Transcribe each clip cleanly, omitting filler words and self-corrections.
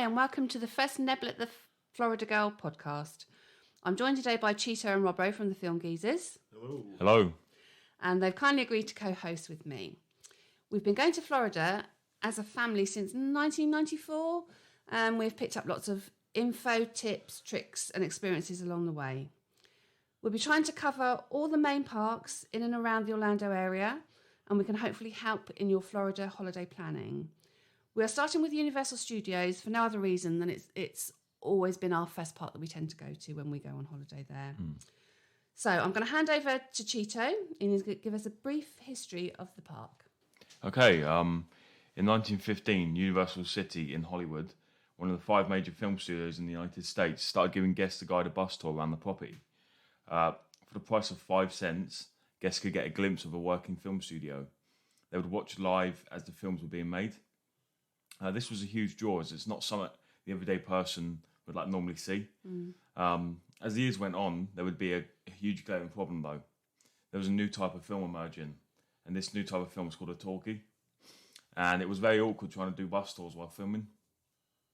and welcome to the first Neblet the Florida Girl podcast. I'm joined today by Cheeto and Robbo from the Film Geezers. Hello. Hello. And they've kindly agreed to co-host with me. We've been going to Florida as a family since 1994, and we've picked up lots of info, tips, tricks, and experiences along the way. We'll be trying to cover all the main parks in and around the Orlando area, and we can hopefully help in your Florida holiday planning. We are starting with Universal Studios for no other reason than it's always been our first park that we tend to go to when we go on holiday there. So I'm going to hand over to Cheeto, and he's going to give us a brief history of the park. Okay. In 1915, Universal City in Hollywood, one of the 5 major film studios in the United States, started giving guests a guided bus tour around the property. For the price of 5 cents, guests could get a glimpse of a working film studio. They would watch live as the films were being made. This was a huge draw, as it's not something the everyday person would normally see. As the years went on, there would be a huge glaring problem though. There was a new type of film emerging, and this new type of film was called a talkie. And it was very awkward trying to do bus tours while filming,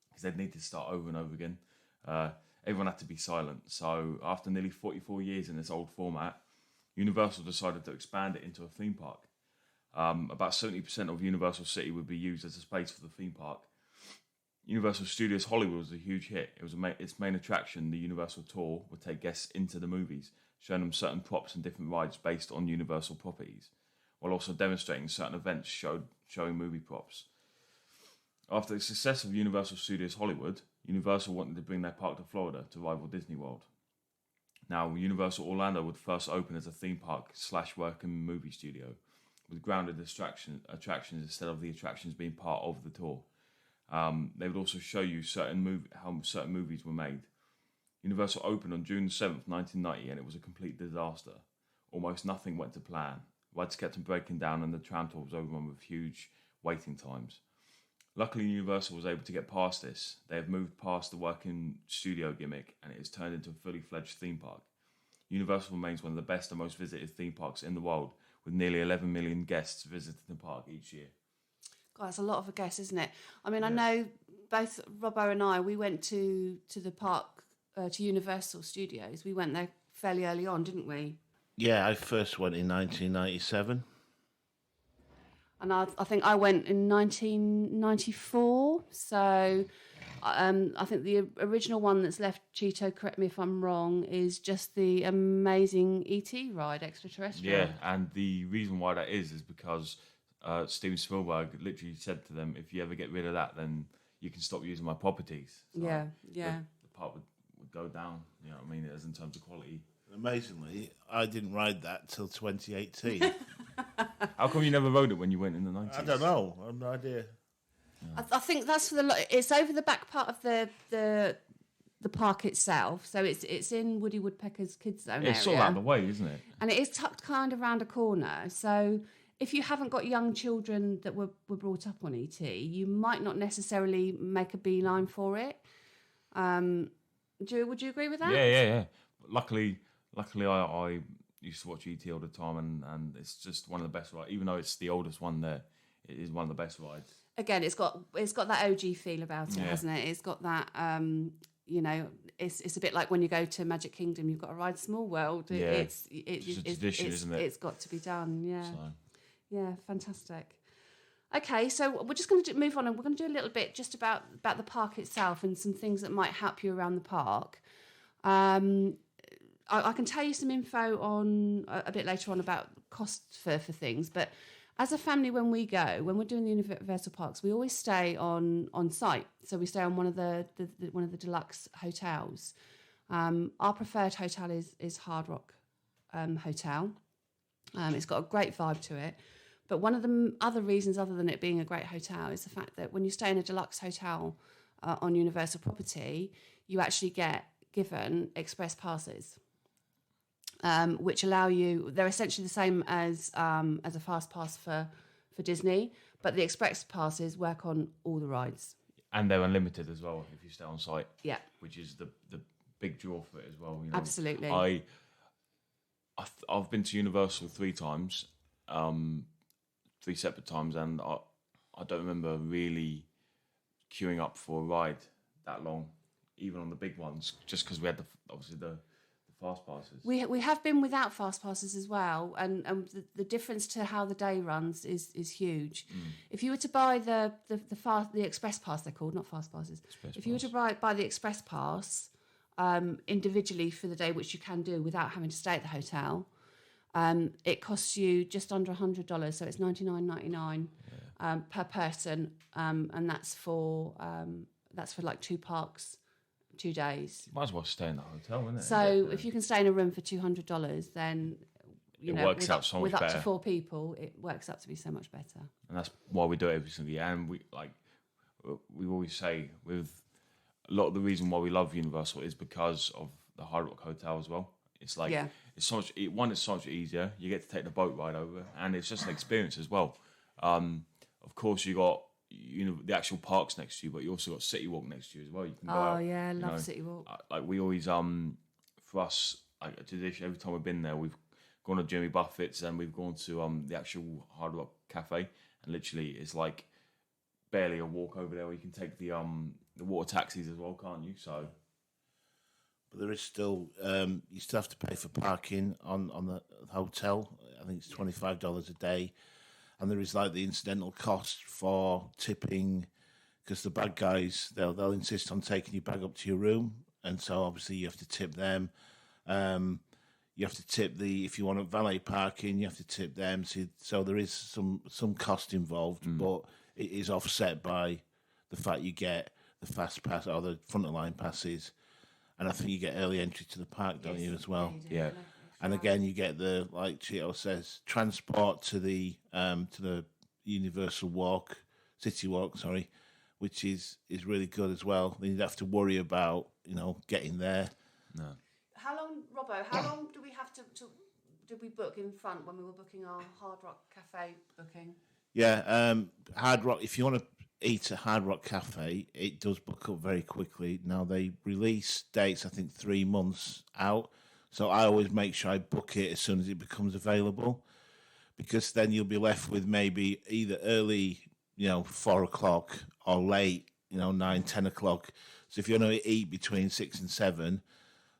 because they'd need to start over and over again. Everyone had to be silent. So after nearly 44 years in this old format, Universal decided to expand it into a theme park. About 70% of Universal City would be used as a space for the theme park. Universal Studios Hollywood was a huge hit. It was its main attraction, the Universal Tour, would take guests into the movies, showing them certain props and different rides based on Universal properties, while also demonstrating certain events showing movie props. After the success of Universal Studios Hollywood, Universal wanted to bring their park to Florida to rival Disney World. Now, Universal Orlando would first open as a theme park / working movie studio, with grounded attractions instead of the attractions being part of the tour. They would also show you how certain movies were made. Universal opened on June 7th, 1990, and it was a complete disaster. Almost nothing went to plan. Rides kept on breaking down, and the tram tour was overrun with huge waiting times. Luckily, Universal was able to get past this. They have moved past the working studio gimmick, and it has turned into a fully fledged theme park. Universal remains one of the best and most visited theme parks in the world, with nearly 11 million guests visiting the park each year. God, that's a lot of a guess, isn't it? I mean, I know both Robbo and I, we went to the park, to Universal Studios. We went there fairly early on, didn't we? Yeah, I first went in 1997. And I think I went in 1994. So I think the original one that's left, Cheeto, correct me if I'm wrong, is just the amazing E.T. ride, extraterrestrial. Yeah, and the reason why that is because Steven Spielberg literally said to them, if you ever get rid of that, then you can stop using my properties. So yeah. The part would go down, you know what I mean, as in terms of quality. Amazingly, I didn't ride that till 2018. How come you never rode it when you went in the 90s? I don't know. I have no idea. I think that's for it's over the back part of the park itself. So it's in Woody Woodpecker's kids zone area. It's sort of out of the way, isn't it? And it is tucked kind of around a corner. So if you haven't got young children that were brought up on ET, you might not necessarily make a beeline for it. Would you agree with that? Yeah. Luckily, I used to watch ET all the time, and it's just one of the best rides. Even though it's the oldest one there, it is one of the best rides. Again, it's got that OG feel about it, hasn't it? It's got that, it's a bit like when you go to Magic Kingdom, you've got to ride Small World. It's a tradition, isn't it? It's got to be done, yeah. So. Yeah, fantastic. Okay, so we're just going to move on, and we're going to do a little bit just about the park itself and some things that might help you around the park. I can tell you some info on a bit later on about cost for things, but as a family, when we're doing the Universal Parks, we always stay on site. So we stay on one of the deluxe hotels. Our preferred hotel is Hard Rock Hotel. It's got a great vibe to it. But one of the other reasons, other than it being a great hotel, is the fact that when you stay in a deluxe hotel on Universal property, you actually get given express passes. Which allow you, they're essentially the same as a fast pass for Disney, but the express passes work on all the rides. And they're unlimited as well if you stay on site. Yeah. Which is the big draw for it as well. You know? Absolutely. I've been to Universal 3 times, 3 separate times, and I don't remember really queuing up for a ride that long, even on the big ones, just because we had obviously the fast passes. We have been without fast passes as well, and the difference to how the day runs is huge. If you were to buy the express pass, they're called, not fast passes. If you were to buy the express pass individually for the day, which you can do without having to stay at the hotel, it costs you just under $100, so it's $99.99 per person, and that's for like 2 parks. 2 days. Might as well stay in the hotel, isn't it? So if you can stay in a room for $200, then it works out so much with up better. to 4 people, it works out to be so much better. And that's why we do it every single year. And we always say, with a lot of the reason why we love Universal is because of the Hard Rock Hotel as well. It's like it's so much. One, it's so much easier. You get to take the boat ride over, and it's just an experience as well. Of course, you got the actual parks next to you, but you also got City Walk next to you as well. You can go out, I love City Walk. Like we always for us, like every time we've been there, we've gone to Jimmy Buffett's and we've gone to the actual Hard Rock Cafe, and literally it's like barely a walk over there. Where you can take the water taxis as well, can't you? So, but there is still you still have to pay for parking on the hotel. I think it's $25 a day. And there is like the incidental cost for tipping, because the bad guys, they'll insist on taking your bag up to your room, and so obviously you have to tip them. You have to tip if you want a valet parking, you have to tip them. So there is some cost involved, but it is offset by the fact you get the fast pass or the front of line passes, and I think you get early entry to the park, don't you, as well? Yeah. And again, you get like Cheeto says, transport to the Universal Walk, City Walk, sorry, which is really good as well. Then you don't have to worry about getting there. No. How long do we have to did we book in front when we were booking our Hard Rock Cafe booking? Yeah, Hard Rock. If you want to eat at Hard Rock Cafe, it does book up very quickly. Now they release dates, I think 3 months out. So I always make sure I book it as soon as it becomes available, because then you'll be left with maybe either early, 4 o'clock, or late, 9, 10 o'clock. So if you're going to eat between 6 and 7,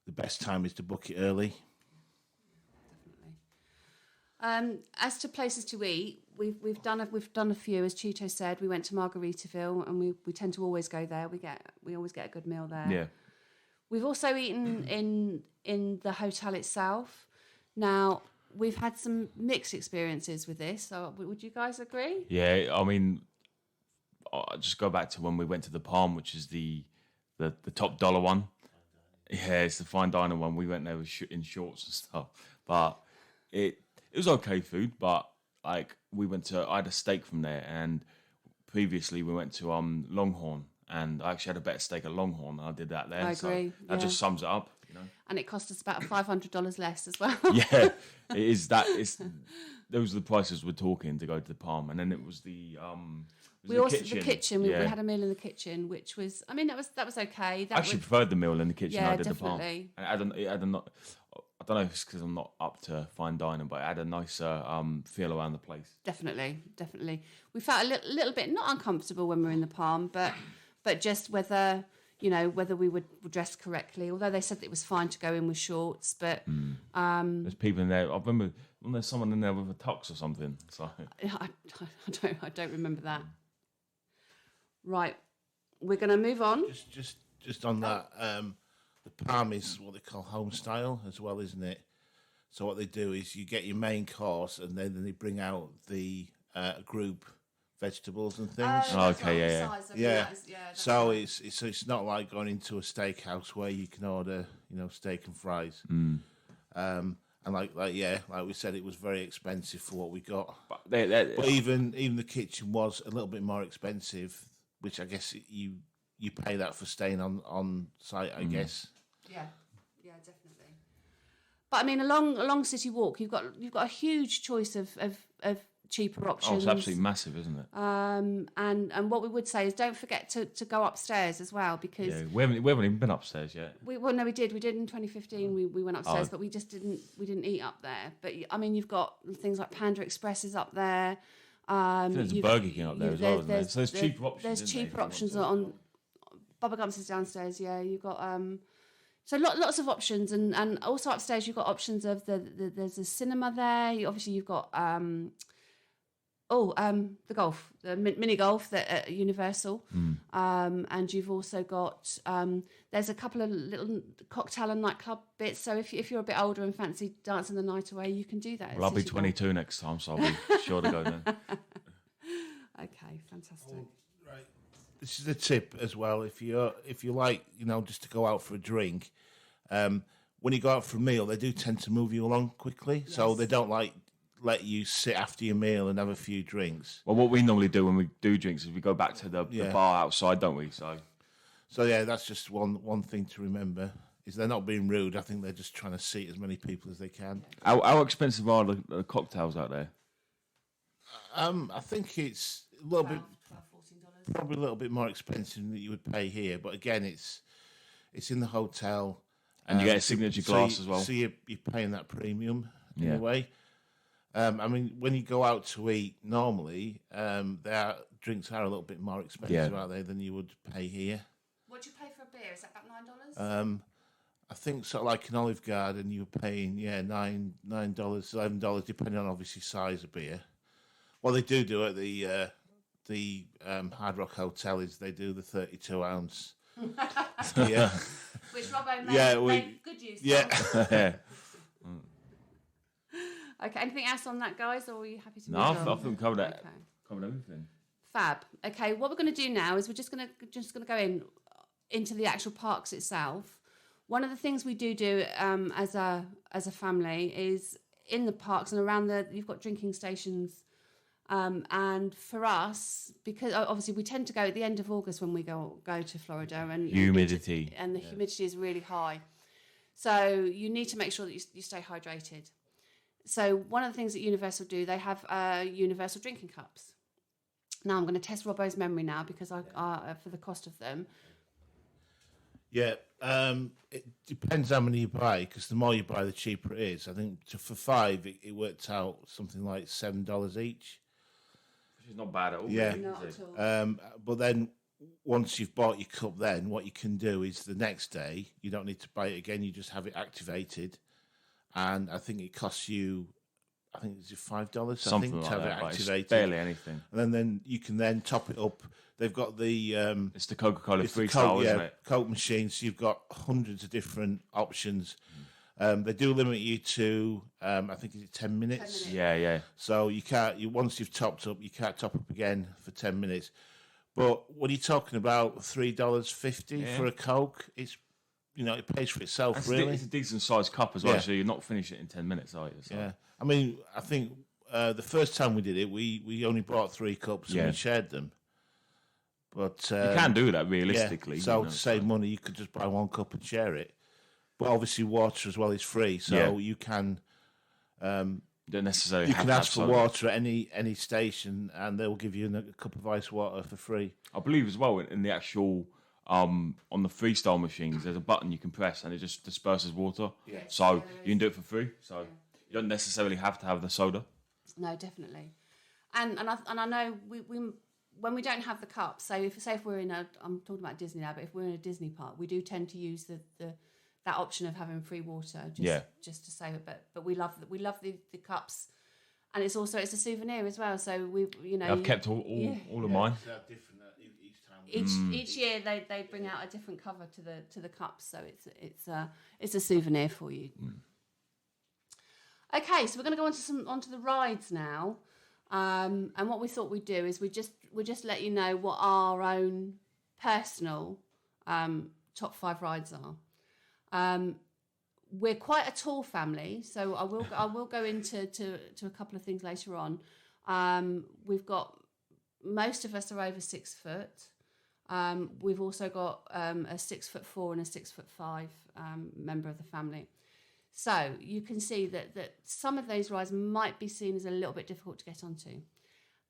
the best time is to book it early. Definitely. As to places to eat, we've done a few. As Cheeto said, we went to Margaritaville, and we tend to always go there. We always get a good meal there. Yeah. We've also eaten in the hotel itself. Now, we've had some mixed experiences with this. So would you guys agree? Yeah, I mean, I'll just go back to when we went to the Palm, which is the top dollar one. Yeah, it's the fine dining one. We went there in shorts and stuff. But it was okay food, but like I had a steak from there, and previously we went to Longhorn. And I actually had a better steak at Longhorn than I did that there. I agree. So that just sums it up, And it cost us about $500 less as well. Yeah, it is that. Those are the prices we're talking to go to the Palm, and then it was the kitchen. We had a meal in the kitchen, which was, that was okay. I actually preferred the meal in the kitchen. Yeah, I did definitely. the Palm. And it had a I don't know if it's because I'm not up to fine dining, but it had a nicer feel around the place. Definitely. We felt a little bit not uncomfortable when we were in the Palm, but just whether we would dress correctly. Although they said that it was fine to go in with shorts, but there's people in there. I remember there's someone in there with a tux or something. So I don't remember that. Right, we're going to move on. Just on that, the Palm is what they call home style as well, isn't it? So what they do is you get your main course, and then they bring out the group vegetables and things. Okay, yeah. So it's not like going into a steakhouse where you can order, steak and fries. And like we said, it was very expensive for what we got. But even the kitchen was a little bit more expensive, which I guess you pay that for staying on site, I guess. Yeah, definitely. But along City Walk, you've got a huge choice of cheaper options. Oh, it's absolutely massive, isn't it? And what we would say is don't forget to go upstairs as well, because we haven't even been upstairs yet. We did in 2015. We went upstairs, but we didn't eat up there. But you've got things like Panda Expresses up there. There's a Burger King up there as well, isn't there? So there's cheaper options. There's cheaper options on Bubba Gumps is downstairs. Yeah, you've got so lots of options, and also upstairs you've got options of there's a cinema there. You've got the golf, the mini golf at Universal, and you've also got there's a couple of little cocktail and nightclub bits. So if you're a bit older and fancy dancing the night away, you can do that. Well, I'll be 22 next time, so I'll be sure to go then. Okay, fantastic. Right. This is a tip as well. If you like, just to go out for a drink, when you go out for a meal, they do tend to move you along quickly, so they don't let you sit after your meal and have a few drinks. Well, what we normally do when we do drinks is we go back to the bar outside, don't we? So yeah, that's just one thing to remember. Is they're not being rude. I think they're just trying to seat as many people as they can. How expensive are the cocktails out there? I think it's a little bit, $14. probably a little bit more expensive than you would pay here. But again, it's in the hotel, And you get a signature glass as well. So you're paying that premium in a way. I mean, when you go out to eat normally, drinks are a little bit more expensive out there than you would pay here. What do you pay for a beer? Is that about $9? I think sort of like an Olive Garden, you were paying $9, $11, depending on obviously size of beer. What they do at the Hard Rock Hotel is they do the 32 ounce. Yeah, which Robbo made good use of. Yeah. Okay, anything else on that, guys, or are you happy to move No, I on? think we covered everything. Fab. Okay, what we're going to do now is we're just going to go into the actual parks itself. One of the things we do as a family is in the parks and around you've got drinking stations, and for us, because obviously we tend to go at the end of August when we go to Florida, and humidity and the humidity is really high, so you need to make sure that you stay hydrated. So one of the things that Universal do, they have Universal drinking cups. Now I'm going to test Robbo's memory now because for the cost of them. Yeah, it depends how many you buy, because the more you buy, the cheaper it is. I think for $5, it worked out something like $7 each. Which is not bad at all. Yeah, really, Not is at it? all. But then once you've bought your cup, then what you can do is the next day you don't need to buy it again. You just have it activated, and I think it costs you, I think it's $5. Something I think like to have that, it but it's activated. barely anything. And then you can then top it up. They've got the It's the Coca-Cola it's the freestyle, Coke, isn't it? Coke machine. So you've got hundreds of different options. They do limit you to I think it's 10 minutes. 10 minutes. Yeah. So you can't. Once you've topped up, you can't top up again for 10 minutes. But when you're talking about $3.50 for a Coke, it's it pays for itself, really. It's a decent sized cup as well, Yeah. so you're not finishing it in 10 minutes, are you? So. Yeah, I mean, I think the first time we did it, we only bought 3 cups and we shared them. But You can do that realistically. Yeah. So you know, to save money, you could just buy 1 cup and share it. But obviously, water as well is free, so you can. don't necessarily You have can to ask have for soda. water at any station, and they'll give you a cup of ice water for free. I believe as well in the actual on the freestyle machines, there's a button you can press and it just disperses water. Yeah. So you can do it for free. So you don't necessarily have to have the soda. No, definitely. And I know we when we don't have the cups. So if we're in I'm talking about Disney now, but if we're in a Disney park, we do tend to use that option of having free water just to save it. But we love the cups, and it's a souvenir as well. So I've kept all of mine. They're different each time. Each year they bring out a different cover to the cups, so it's a souvenir for you. Okay, so we're going to go onto the rides now, and what we thought we'd do is we just let you know what our own personal top 5 rides are. We're quite a tall family, so I will go into a couple of things later on. We've got, most of us are over 6 foot. We've also got a 6'4" and a 6'5" member of the family. So you can see that some of those rides might be seen as a little bit difficult to get onto,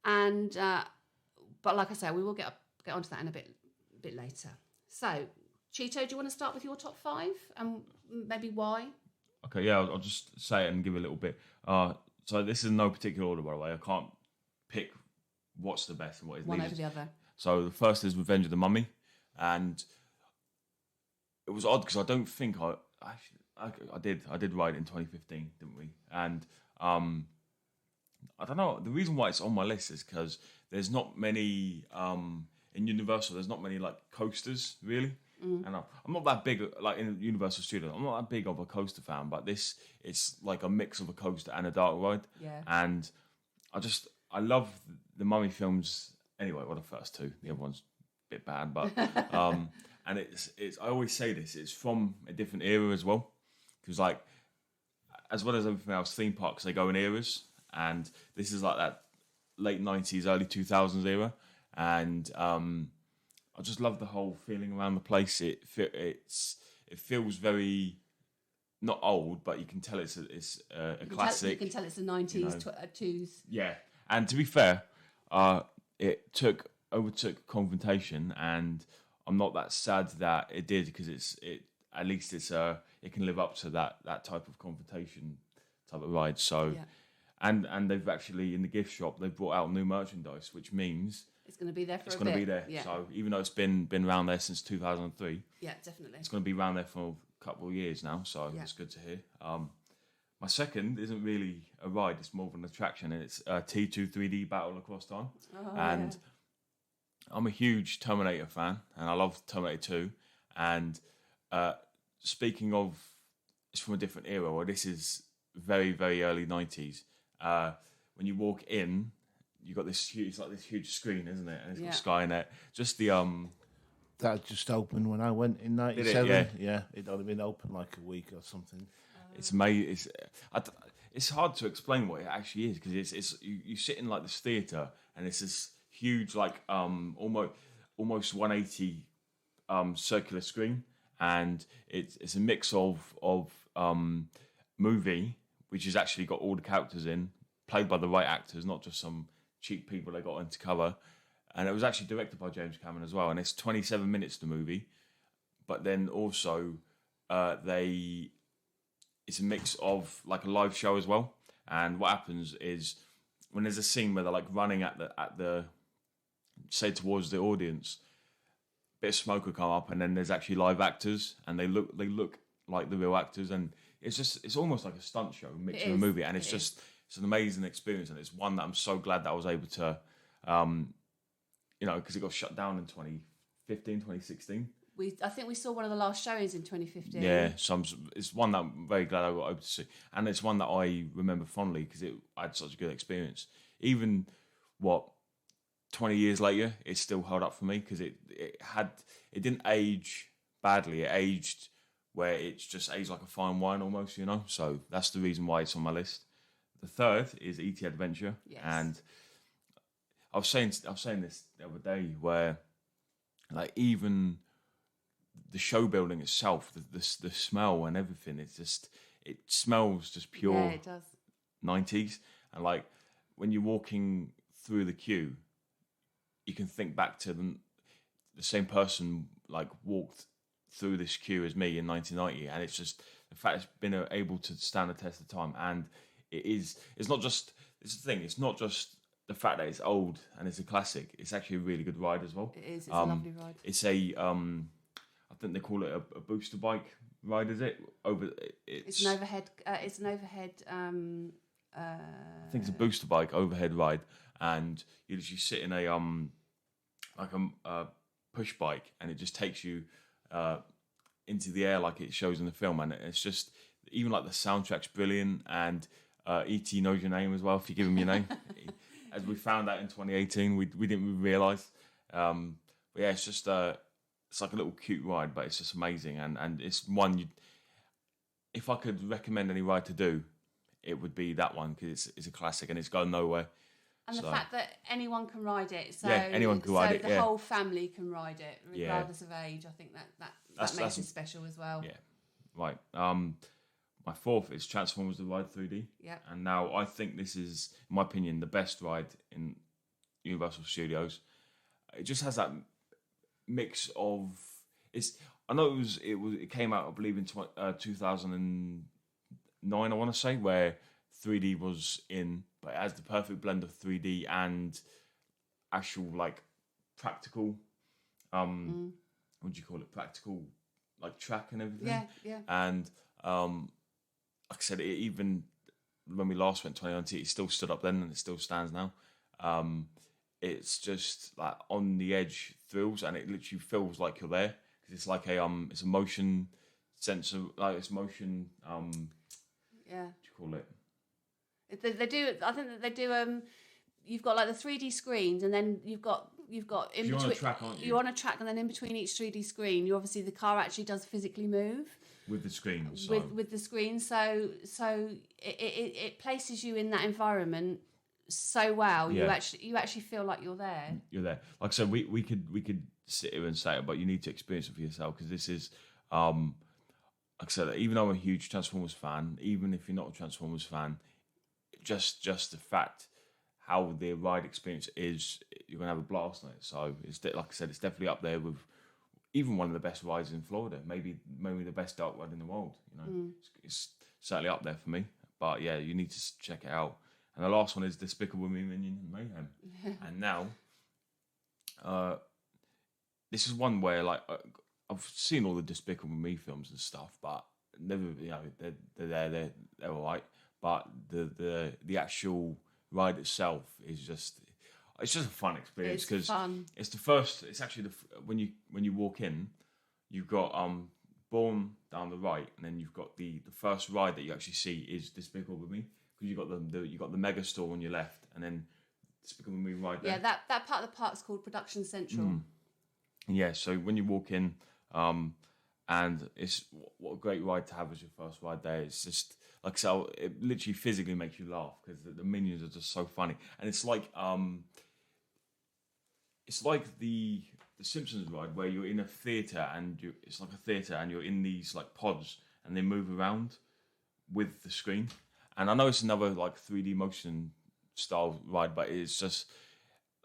and but like I say, we will get onto that in a bit later. So, Cheeto, do you want to start with your top 5 and maybe why? Okay, yeah, I'll just say it and give a little bit. So this is in no particular order, by the way. I can't pick what's the best and what is One least. over the other. So the first is Revenge of the Mummy, and it was odd because I don't think I did ride it in 2015, didn't we? And I don't know. The reason why it's on my list is because there's not many in Universal. There's not many like coasters really, and I'm not that big like in Universal Studios. I'm not that big of a coaster fan, but it's like a mix of a coaster and a dark ride. Yeah. And I love the Mummy films anyway. Well, the first two, the other one's a bit bad, but and it's I always say this. It's from a different era as well, because like as well as everything else, theme parks they go in eras. And this is like that late 90s, early 2000s era. And I just love the whole feeling around the place. It feels very, not old, but you can tell it's a classic. You can tell it's the 90s, twos. Yeah. And to be fair, it overtook Confrontation, and I'm not that sad that it did, because at least it can live up to that type of Confrontation type of ride. So. Yeah. And they've actually, in the gift shop, they've brought out new merchandise, which means it's going to be there for a bit. It's going to be there. Yeah. So even though it's been around there since 2003, yeah, definitely, it's going to be around there for a couple of years now. So it's good to hear. My second isn't really a ride; it's more of an attraction, and it's T2 3D Battle Across Time. And I'm a huge Terminator fan, and I love Terminator 2. And speaking of, it's from a different era. Well, this is very, very early 90s. When you walk in, you got this huge, it's like this huge screen, isn't it? And it's got Skynet. Just the that just opened when I went in '97. Yeah, it'd only been open like a week or something. It's amazing. It's hard to explain what it actually is, because it's you sit in like this theater, and it's this huge like almost 180 circular screen, and it's a mix of movie, which has actually got all the characters in, played by the right actors, not just some cheap people they got into cover. And it was actually directed by James Cameron as well. And it's 27 minutes, the movie. But then also, it's a mix of like a live show as well. And what happens is, when there's a scene where they're like running at the say towards the audience, a bit of smoke will come up, and then there's actually live actors, and they look like the real actors, and it's almost like a stunt show mixed with a movie, and it's an amazing experience, and it's one that I'm so glad that I was able to, because it got shut down in 2015, 2016. I think we saw one of the last showings in 2015. Yeah, so it's one that I'm very glad I got able to see, and it's one that I remember fondly because I had such a good experience. Even 20 years later, it still held up for me, because it didn't age badly. It aged where it's just aged like a fine wine almost, So that's the reason why it's on my list. The third is E.T. Adventure, and I was saying this the other day, where like even the show building itself, the smell and everything, it smells just pure. Yeah, it does. 90s, and like when you're walking through the queue, you can think back to the same person like walked through this queue as me in 1990, and it's just the fact it's been able to stand the test of time. And it's not just, it's the thing, it's not just the fact that it's old and it's a classic, it's actually a really good ride as well. It is, it's a lovely ride. It's I think they call it a booster bike ride, is it? It's an overhead I think it's a booster bike overhead ride, and you literally sit in a push bike, and it just takes you into the air like it shows in the film, and it's just, even like the soundtrack's brilliant, and E.T. knows your name as well if you give him your name. As we found out in 2018, we didn't realise. But yeah, it's just it's like a little cute ride, but it's just amazing, and it's one if I could recommend any ride to do, it would be that one, because it's a classic and it's going nowhere. And the fact that anyone can ride it, so anyone can ride it. The whole family can ride it, regardless of age. I think that makes it special as well. Yeah, right. My fourth is Transformers: The Ride 3D. Yeah. And now I think this is, in my opinion, the best ride in Universal Studios. It just has that mix of I know it came out, I believe, in 2009. I want to say, where 3D was in, but it has the perfect blend of 3D and actual like practical. What do you call it? Practical like track and everything. Yeah. And like I said, even when we last went 2019, it still stood up then, and it still stands now. It's just like on the edge thrills, and it literally feels like you're there because it's like it's a motion sensor, like it's motion. What do you call it? They do. I think that they do. You've got like the 3D screens, and then you've got in between. You're on a track, aren't you? You're on a track, and then in between each 3D screen, you obviously the car actually does physically move with the screen. So. With the screen. So it places you in that environment so well. Yeah. You actually feel like you're there. You're there. Like I said, we could sit here and say it, but you need to experience it for yourself because this is. Like I said, even though I'm a huge Transformers fan, even if you're not a Transformers fan, just the fact how the ride experience is, you're gonna have a blast on it. So it's like I said, it's definitely up there with even one of the best rides in Florida, maybe the best dark ride in the world. It's certainly up there for me. But yeah, you need to check it out. And the last one is Despicable Me Minion Mayhem. And now, this is one where like I've seen all the Despicable Me films and stuff, but never, they're all right. But the actual ride itself is just a fun experience because it's the first. It's actually when you walk in, you've got Bourne down the right, and then you've got the first ride that you actually see is Despicable Me because you got the mega store on your left, and then Despicable Me right there. Yeah, that part of the park's called Production Central. Yeah, so when you walk in, and it's what a great ride to have as your first ride there. It's just like so, it literally physically makes you laugh because the minions are just so funny, and it's like the Simpsons ride where you're in a theatre and it's like a theatre and you're in these like pods and they move around with the screen. And I know it's another like 3D motion style ride, but it's just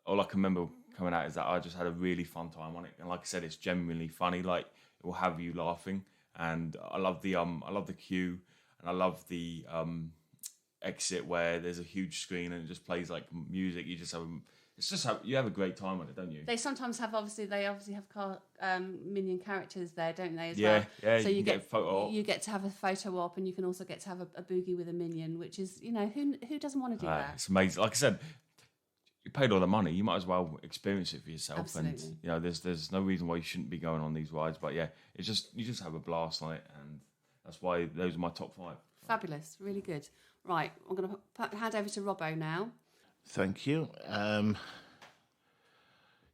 all I can remember coming out is that I just had a really fun time on it. And like I said, it's genuinely funny. Like it will have you laughing. And I love the queue, and I love the exit where there's a huge screen and it just plays like music. You have a great time on it, don't you? They sometimes have car minion characters there, don't they? As yeah, well? yeah. So you get a photo op. You get to have a photo op, and you can also get to have a boogie with a minion, which is who doesn't want to do that? It's amazing. Like I said, you paid all the money. You might as well experience it for yourself. Absolutely. And there's no reason why you shouldn't be going on these rides. But yeah, you just have a blast on it, and that's why those are my top 5. Fabulous, really good. Right, I'm going to hand over to Robbo now. Thank you.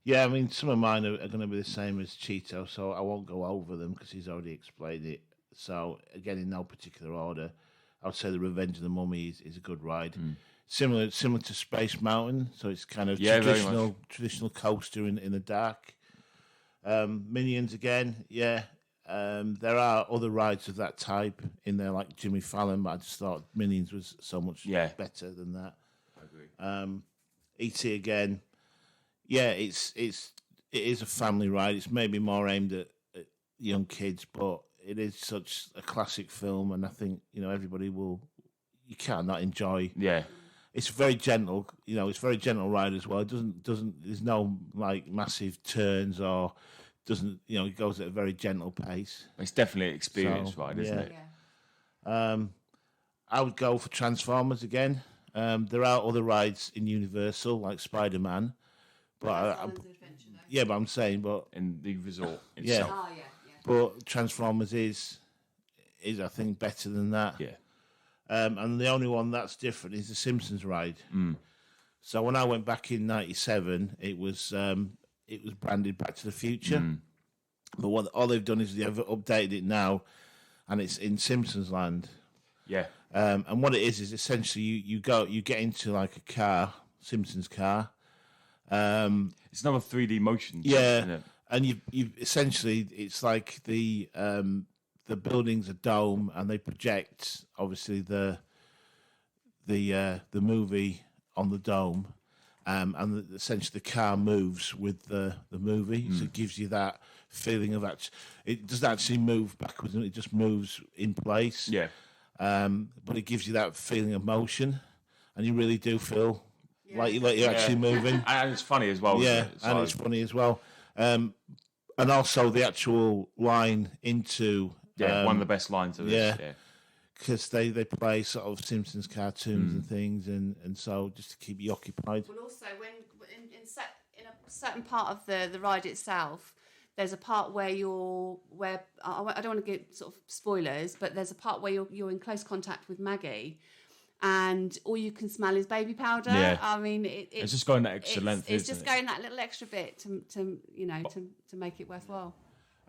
Yeah, I mean, some of mine are going to be the same as Cheeto, so I won't go over them because he's already explained it. So, again, in no particular order, I would say the Revenge of the Mummy is a good ride. Similar to Space Mountain, so it's kind of traditional coaster in the dark. Minions again, yeah. There are other rides of that type in there, like Jimmy Fallon, but I just thought Minions was so much better than that. I agree. E.T. again, yeah, it is a family ride. It's maybe more aimed at young kids, but it is such a classic film, and I think everybody you can't not enjoy. Yeah. It's very gentle, it's very gentle ride as well. It doesn't there's no like massive turns or it goes at a very gentle pace. It's definitely an experience ride, isn't it? Yeah. I would go for Transformers again. There are other rides in Universal like Spider-Man, but but I'm saying, but in the resort itself. Oh, yeah. But Transformers is I think better than that. Yeah. And the only one that's different is the Simpsons ride. So when I went back in '97, it was branded Back to the Future. But all they've done is they've updated it now, and it's in Simpsons Land. Yeah. And what it is essentially you get into like a car, Simpsons car. It's another 3D motion. Yeah. Isn't it? And you essentially it's like the building's a dome, and they project obviously the movie on the dome, and essentially the car moves with the movie, so it gives you that feeling of it doesn't actually move backwards, it just moves in place. Yeah. But it gives you that feeling of motion, and you really do feel like you're actually moving. And it's funny as well. Yeah, isn't it? and it's funny as well. And also the actual line into one of the best lines of this. Yeah. Because they play sort of Simpsons cartoons and things, and so just to keep you occupied. Well, also when in a certain part of the ride itself, there's a part where I don't want to give sort of spoilers, but there's a part where you're in close contact with Maggie, and all you can smell is baby powder. Yeah. I mean, it's just going that extra length. It's just going that little extra bit to make it worthwhile.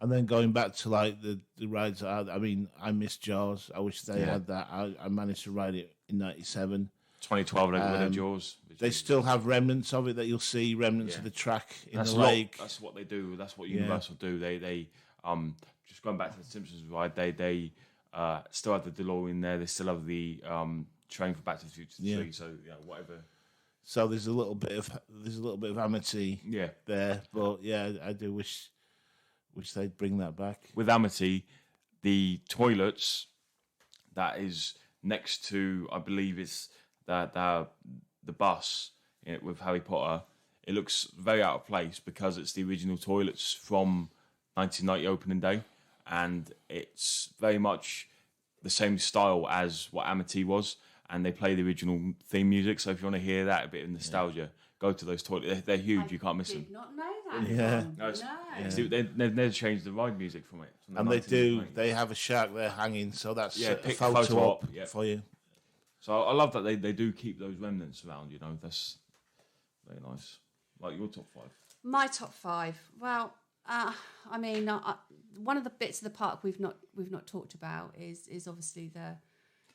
And then going back to like the rides, I mean, I miss Jaws. I wish they had that. I managed to ride it in '97. 2012, they got rid of Jaws. They still have remnants of it that you'll see, remnants of the track in the lake. That's what they do. That's what Universal do. They just going back to the Simpsons ride, they still have the DeLorean there. They still have the train for Back to the Future 3. So whatever. So there's a little bit of Amity there, but I do wish they'd bring that back. With Amity, the toilets that is next to, I believe it's the bus with Harry Potter, it looks very out of place because it's the original toilets from 1990 opening day, and it's very much the same style as what Amity was, and they play the original theme music. So if you want to hear that, a bit of nostalgia, go to those toilets. They're huge. You can't miss them. I did not know that. Yeah. They've never changed the ride music from it. From and they do. They have a shark there hanging, so that's a pick photo op for you. So I love that they do keep those remnants around. That's very nice. Like your top 5. My top 5. Well, I mean, one of the bits of the park we've not talked about is obviously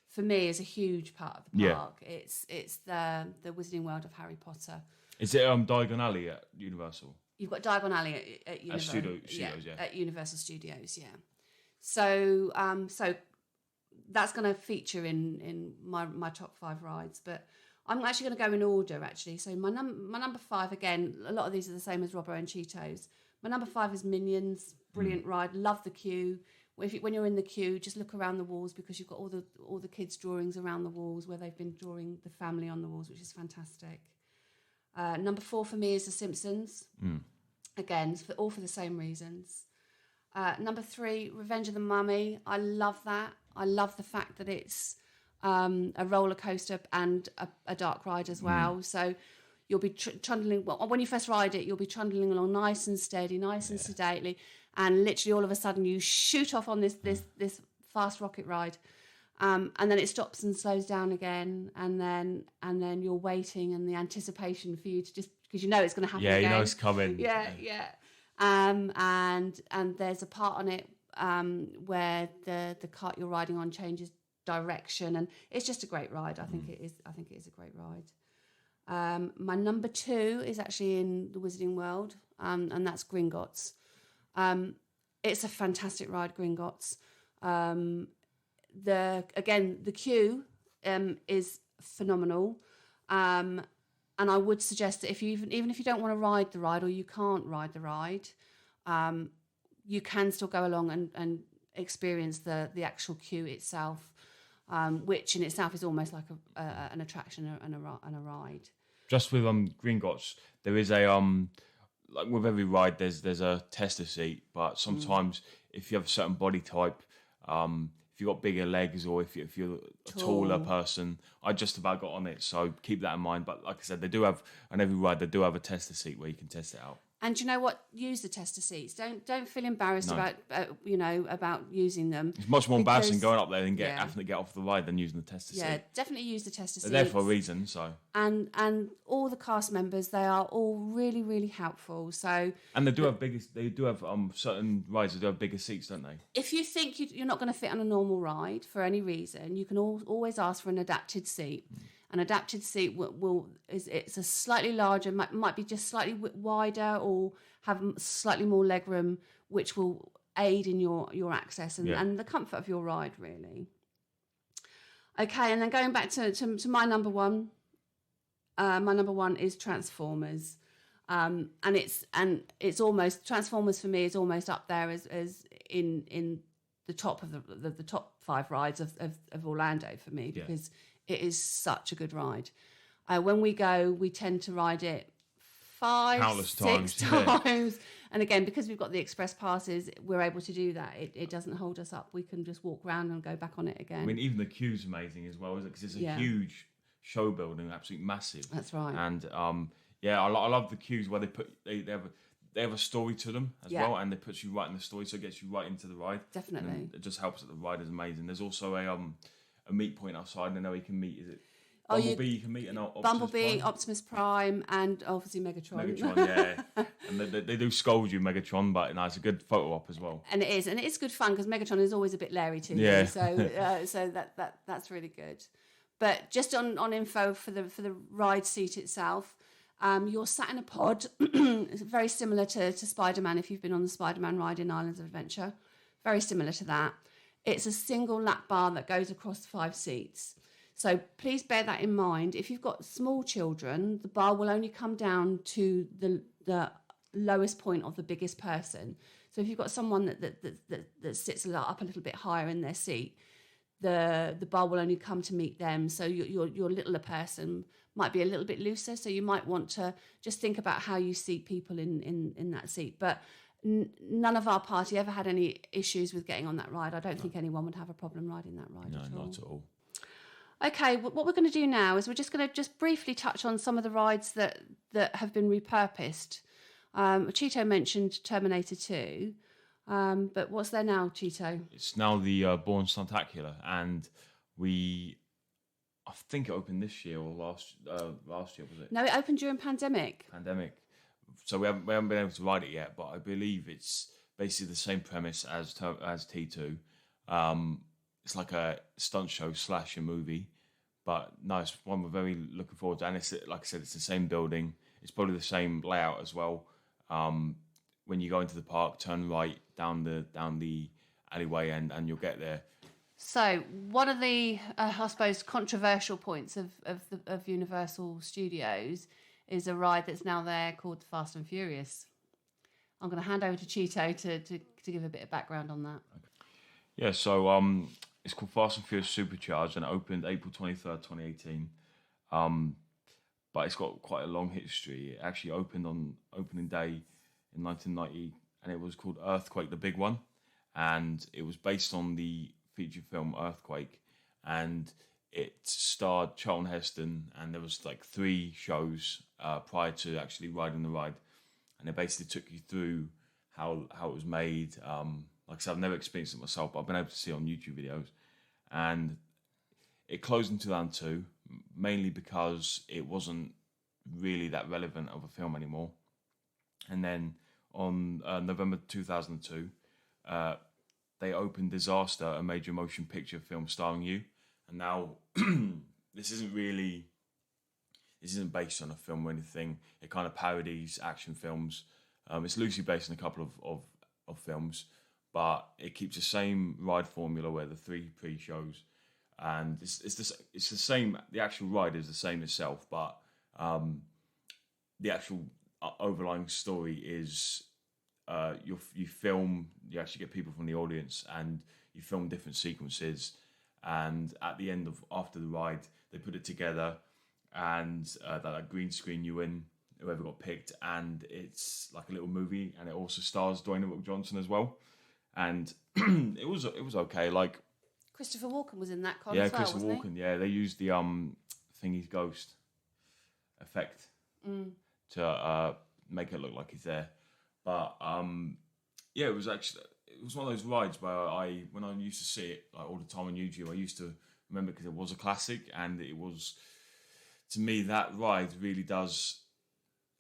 for me is a huge part of the park. It's the Wizarding World of Harry Potter. Is it Diagon Alley at Universal? You've got Diagon Alley at Universal. Studios, at Universal Studios, yeah. So that's going to feature in my top 5 rides, but I'm actually going to go in order, actually. So my number 5, again, a lot of these are the same as Robbo and Cheetos. My number 5 is Minions. Brilliant ride. Love the queue. When you're in the queue, just look around the walls because you've got all the kids' drawings around the walls where they've been drawing the family on the walls, which is fantastic. Number 4 for me is The Simpsons. Again, all for the same reasons. Number 3, Revenge of the Mummy. I love that. I love the fact that it's a roller coaster and a dark ride as well. So you'll be trundling. Well, when you first ride it, you'll be trundling along nice and steady, nice and sedately, and literally all of a sudden you shoot off on this fast rocket ride, and then it stops and slows down again, and then you're waiting and the anticipation for you to just because you know it's going to happen. Yeah, again. you know it's coming. Yeah. And there's a part on it where the cart you're riding on changes direction, and it's just a great ride. I think it is a great ride. My number 2 is actually in the Wizarding World, and that's Gringotts. It's a fantastic ride, Gringotts. The queue is phenomenal, and I would suggest that if you even if you don't want to ride the ride or you can't ride the ride, you can still go along and experience the actual queue itself, which in itself is almost like an attraction and a ride. Just with Gringotts, there is a like with every ride, there's a tester seat, but sometimes if you have a certain body type, if you've got bigger legs or if you're a taller person, I just about got on it, so keep that in mind. But like I said, they do have, on every ride, they do have a tester seat where you can test it out. And do you know what? Use the tester seats. Don't feel embarrassed about using them. It's much more embarrassing going up there than having to get off the ride than using the tester seat. Yeah, definitely use the tester seats. They're there for a reason. So and all the cast members, they are all really, really helpful. So and they do have certain rides that do have bigger seats, don't they? If you think you're not going to fit on a normal ride for any reason, you can always ask for an adapted seat. An adapted seat it's a slightly larger, might be just slightly wider or have slightly more legroom, which will aid in your access and the comfort of your ride, really. Okay, and then going back to my number 1. My number 1 is Transformers, and it's almost Transformers for me is almost up there as in the top of the top 5 rides of Orlando for me because. It is such a good ride. When we go, we tend to ride it 5, Countless 6 times, yeah. times. And again, because we've got the express passes, we're able to do that. It doesn't hold us up. We can just walk around and go back on it again. I mean, even the queue's amazing as well, isn't it? Because it's a Yeah. huge show building, absolutely massive. That's right. And yeah, I love the queues where they have a story to them as Yeah. well, and they put you right in the story, so it gets you right into the ride. Definitely. And it just helps that the ride is amazing. There's also a meet point outside. I know you can meet. Is it Oh, Bumblebee? You can meet an Optimus Bumblebee, Prime? Optimus Prime, and obviously Megatron. Megatron, yeah. And they do scold you, Megatron, but no, it's a good photo op as well. And it is good fun because Megatron is always a bit leery to Yeah. you, so that's really good. But just on info for the ride seat itself, you're sat in a pod. It's very similar to Spider-Man if you've been on the Spider-Man ride in Islands of Adventure. Very similar to that. It's a single lap bar that goes across 5 seats. So please bear that in mind. If you've got small children, the bar will only come down to the lowest point of the biggest person. So if you've got someone that sits up a little bit higher in their seat, the bar will only come to meet them. So your littler person might be a little bit looser. So you might want to just think about how you seat people in that seat. But none of our party ever had any issues with getting on that ride. I don't think anyone would have a problem riding that ride No, at all. not at all. Okay, what we're going to do now is we're just going to just briefly touch on some of the rides that have been repurposed. Cheeto mentioned Terminator 2, but what's there now, Cheeto? It's now the Born Stuntacular, and I think it opened this year or last year, was it? No, it opened during pandemic. Pandemic. So we haven't been able to ride it yet, but I believe it's basically the same premise as T2. It's like a stunt show / a movie, but no, it's one we're very looking forward to. And it's, like I said, it's the same building. It's probably the same layout as well. When you go into the park, turn right down the alleyway, and you'll get there. So one of the, I suppose, controversial points of Universal Studios is a ride that's now there called Fast and Furious. I'm going to hand over to Cheeto to give a bit of background on that. Yeah, so it's called Fast and Furious Supercharged, and it opened April 23rd, 2018. But it's got quite a long history. It actually opened on opening day in 1990, and it was called Earthquake, the big one. And it was based on the feature film Earthquake, and it starred Charlton Heston, and there was like 3 shows prior to actually riding the ride. And it basically took you through how it was made. Like I said, I've never experienced it myself, but I've been able to see it on YouTube videos. And it closed in 2002, mainly because it wasn't really that relevant of a film anymore. And then on November 2002, they opened Disaster, a major motion picture film starring you. And now this isn't based on a film or anything. It kind of parodies action films. It's loosely based on a couple of films, but it keeps the same ride formula where the 3 pre-shows, and it's the same. The actual ride is the same itself, but the actual overlying story is you actually get people from the audience, and you film different sequences, and at the end after the ride they put it together, and that green screen you in whoever got picked, and it's like a little movie, and it also stars Dwayne The Rock Johnson as well, and it was okay. Like Christopher Walken was in that con yeah, as well, Christopher wasn't Walken. Yeah, they used the thingy's ghost effect to make it look like he's there, but yeah, it was one of those rides where when I used to see it like all the time on YouTube, I used to remember because it was a classic, and it was, to me, that ride really does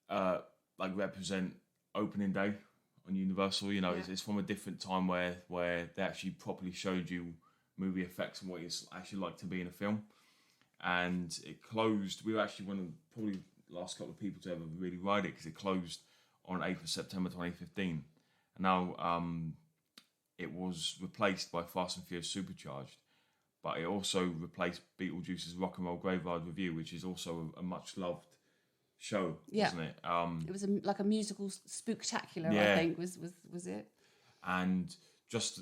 like represent opening day on Universal. You know, Yeah. it's from a different time where they actually properly showed you movie effects and what it's actually like to be in a film. And it closed. We were actually one of probably the last couple of people to ever really ride it, because it closed on 8th of September 2015. And now it was replaced by Fast and Furious Supercharged, but it also replaced Beetlejuice's Rock and Roll Graveyard Review, which is also a much loved show, Yeah. wasn't it? It was like a musical spooktacular, Yeah. I think, was it? And just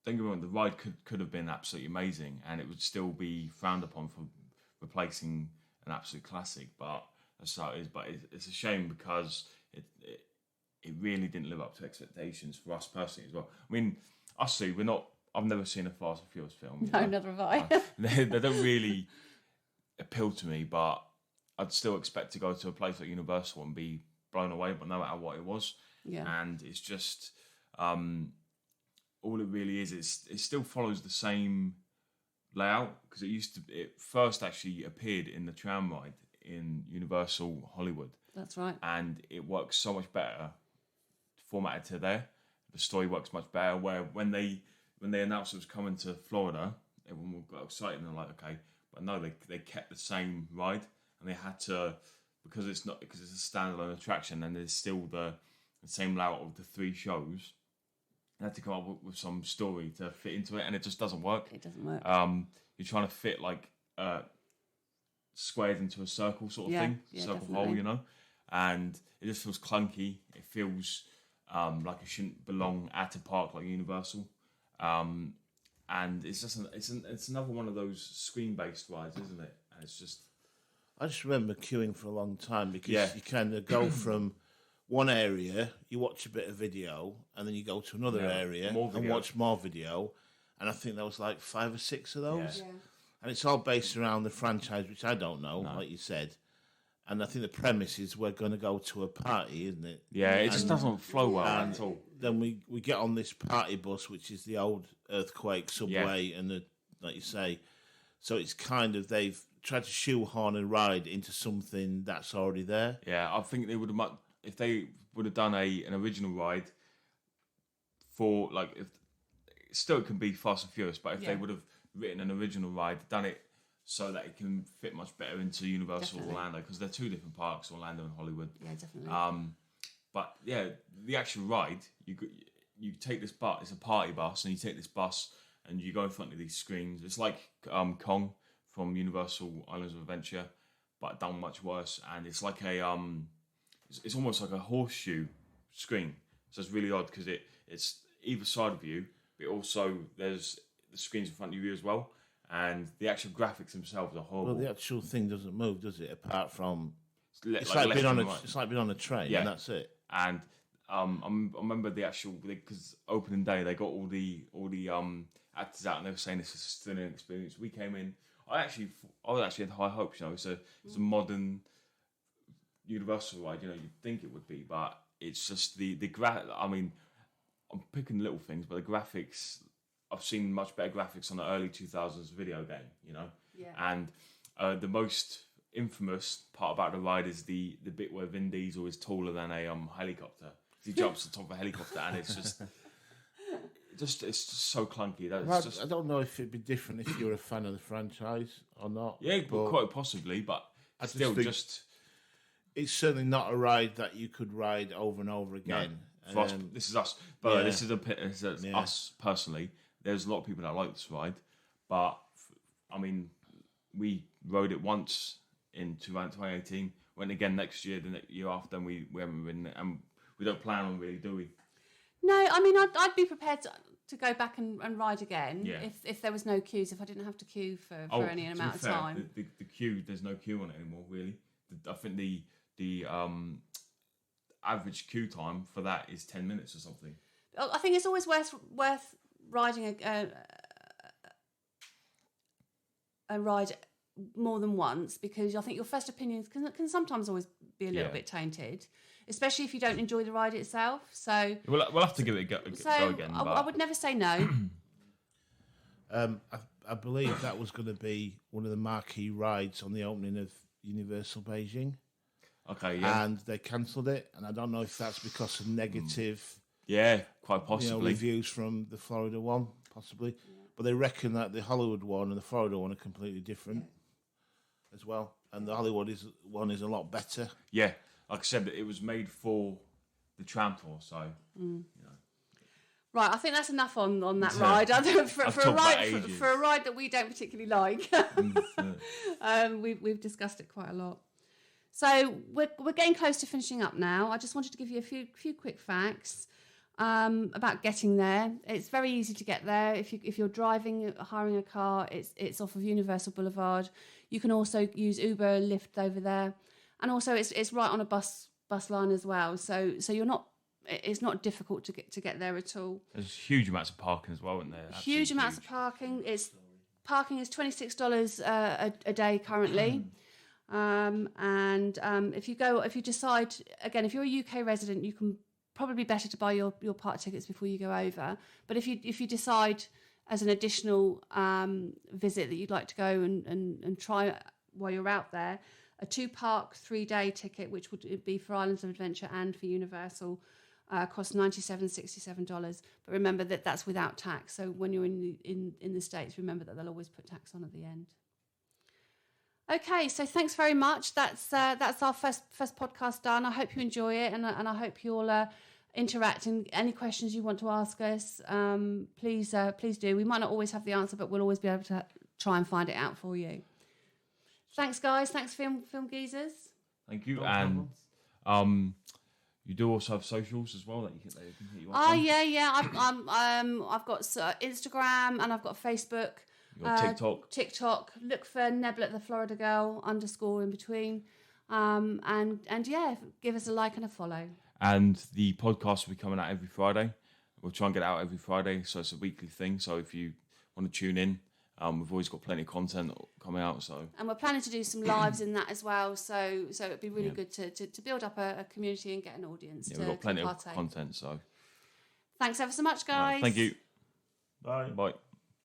don't get me wrong, the ride could have been absolutely amazing, and it would still be frowned upon for replacing an absolute classic. But That's how it is. But it's a shame because it really didn't live up to expectations for us personally as well. I mean, us two, we're not. I've never seen a Fast and Furious film. No, neither have I. They don't really appeal to me, but I'd still expect to go to a place like Universal and be blown away, but no matter what it was. Yeah. And it's just all it really is. It still follows the same layout because it first actually appeared in the tram ride in Universal Hollywood. That's right. And it works so much better formatted to there. The story works much better. Where when they announced it was coming to Florida, everyone got excited and they're like, okay, but no, they kept the same ride and they had to because it's a standalone attraction and there's still the same layout of the 3 shows. They had to come up with some story to fit into it, and it just doesn't work. It doesn't work. You're trying to fit like squares into a circle sort of thing, circle definitely. hole, you know, and it just feels clunky. It feels like it shouldn't belong at a park like Universal, and it's just it's another one of those screen-based rides, isn't it? And it's just I just remember queuing for a long time because Yeah. you kind of go from one area, you watch a bit of video, and then you go to another Yeah, area more and video. watch more video. And I think there was like 5 or 6 of those. Yeah. And it's all based around the franchise, which I don't know, like you said. And I think the premise is we're going to go to a party, isn't it? yeah, it just doesn't flow well And at all. then we get on this party bus, which is the old Earthquake subway, and like you say, so it's kind of they've tried to shoehorn a ride into something that's already there. Yeah, I think they would have if they would have done an original ride for like if still it can be Fast and Furious, but if they would have written an original ride, done it so that it can fit much better into Universal Definitely. Orlando because they're 2 different parks, Orlando and Hollywood. Yeah, definitely. But yeah, the actual ride you take this bus, it's a party bus, and you take this bus and you go in front of these screens. It's like Kong from Universal Islands of Adventure, but done much worse. And it's like it's almost like a horseshoe screen. So it's really odd because it's either side of you, but also there's the screens in front of you as well. And the actual graphics themselves are horrible. Well, the actual thing doesn't move, does it? Apart from it's like like being on left and right. a train, Yeah. and that's it. And I remember the actual because opening day they got all the actors out and they were saying this is a stunning experience. We came in. I was actually had high hopes. You know, it's a modern Universal ride. You know, you'd think it would be, but it's just the I mean, I'm picking little things, but the graphics. I've seen much better graphics on the early 2000s video game. You know, and the most infamous part about the ride is the bit where Vin Diesel is taller than a helicopter. He jumps on top of a helicopter, and it's just it's just so clunky. I don't know if it'd be different if you're a fan of the franchise or not. Yeah, but quite possibly, but I just still, think- just it's certainly not a ride that you could ride over and over again. for us, this is us. But yeah. this is Yeah. us personally. There's a lot of people that like this ride, but I mean, we rode it once in 2018. Went again next year, the year after, and we haven't ridden it, and we don't plan on really, do we? No, I mean, I'd be prepared to go back and ride again Yeah. if there was no queues, if I didn't have to queue for any to be amount of fair, time. The queue, there's no queue on it anymore, really. I think the average queue time for that is 10 minutes or something. I think it's always worth riding a ride more than once because I think your first opinions can sometimes always be a little Yeah. bit tainted, especially if you don't enjoy the ride itself. So We'll have to give it a go again. I But would never say no. I believe that was going to be one of the marquee rides on the opening of Universal Beijing, okay, yeah, and they cancelled it. And I don't know if that's because of negative yeah, quite possibly. reviews from the Florida one, possibly. But they reckon that the Hollywood one and the Florida one are completely different as well. And the Hollywood one is a lot better. Yeah, like I said, it was made for the tram tour, so Right, I think that's enough on that ride. I think for a talked about ride ages. for a ride that we don't particularly like, we've discussed it quite a lot. So we're getting close to finishing up now. I just wanted to give you a few quick facts about getting there. It's very easy to get there if you're driving, hiring a car. It's off of Universal Boulevard. You can also use Uber, Lyft over there. and also it's right on a bus line as well. So it's not difficult to get there at all. There's huge amounts of parking as well, isn't there? Huge amounts of parking. Parking is $26 a day currently. If you decide, again, if you're a UK resident, you can probably better to buy your park tickets before you go over. But if you decide as an additional visit that you'd like to go and try while you're out there, a 2-park 3-day ticket, which would be for Islands of Adventure and for Universal, costs $67. But remember that's without tax. So when you're in the States, remember that they'll always put tax on at the end. Okay, so thanks very much. That's our first podcast done. I hope you enjoy it, and I hope you'll interact. And any questions you want to ask us, please do. We might not always have the answer, but we'll always be able to try and find it out for you. Thanks, guys. Thanks, Film Geezers. Thank you. And you do also have socials as well that you can hit you up on. Yeah. I've got Instagram and I've got Facebook. You got TikTok. Look for Neblet the Florida Girl _ in between. And yeah, give us a like and a follow. And the podcast will be coming out every Friday. We'll try and get it out every Friday, so it's a weekly thing. So if you want to tune in, we've always got plenty of content coming out. And we're planning to do some lives in that as well. So it'd be really good to build up a community and get an audience. Yeah, we've got plenty of content. So thanks ever so much, guys. Thank you. Bye. Bye.